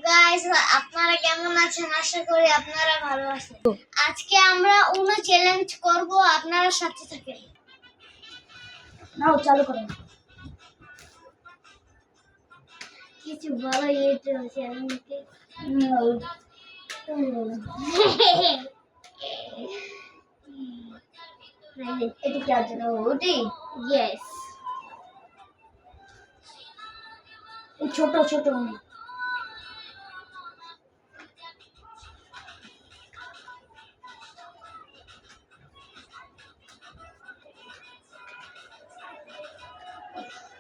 Guys, আপনারা কেমন আছেন? আশা করি আপনারা ভালো আছেন। আজকে আমরা উনো চ্যালেঞ্জ করব, আপনারা সাথে থাকেন। নাও চালু করো। কিছু বলো ইউটিউব চ্যানেলকে। এটা কি আছে না ওটি? ইয়েস। এই ছোট ছোট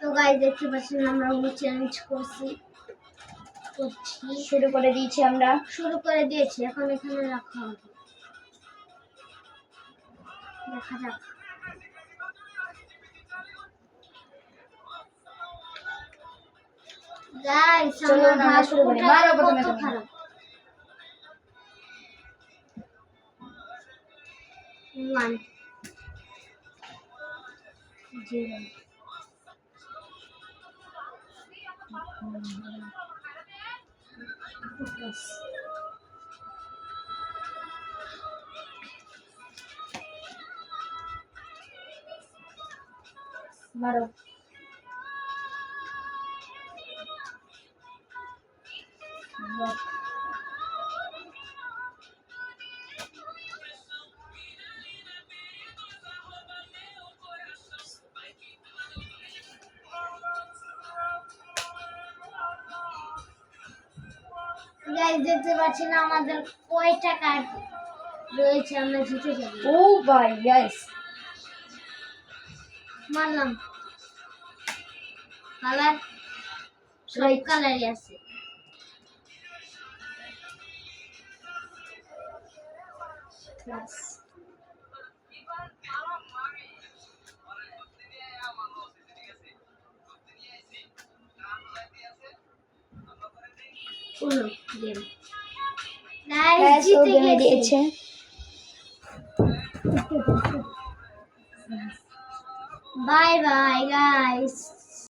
তো গাইস, দেখতে পাচ্ছেন আমরা উনো চ্যালেঞ্জ করছি। শুরু করে দিয়েছি আমরা। শুরু করে দিয়েছি, এখন এখানে রাখা হবে। দেখা যাক। গাইস, চলো আমরা আমরা শুরু করি। মারো প্রথমে কত তুমি। খারাপ। 1 0 মারো। গাইস, দেখতে পাচ্ছেন আমাদের কয়টা কার্ড রয়েছে, আমরা জিতে যাব। ও ভাই গাইস, মারলাম। কালার সব Right. কালারই আছে। ক্লাস উনো গেম। গাইস গাইস, ও জিতে গেমে গেছি। দিয়েছে। Bye bye guys.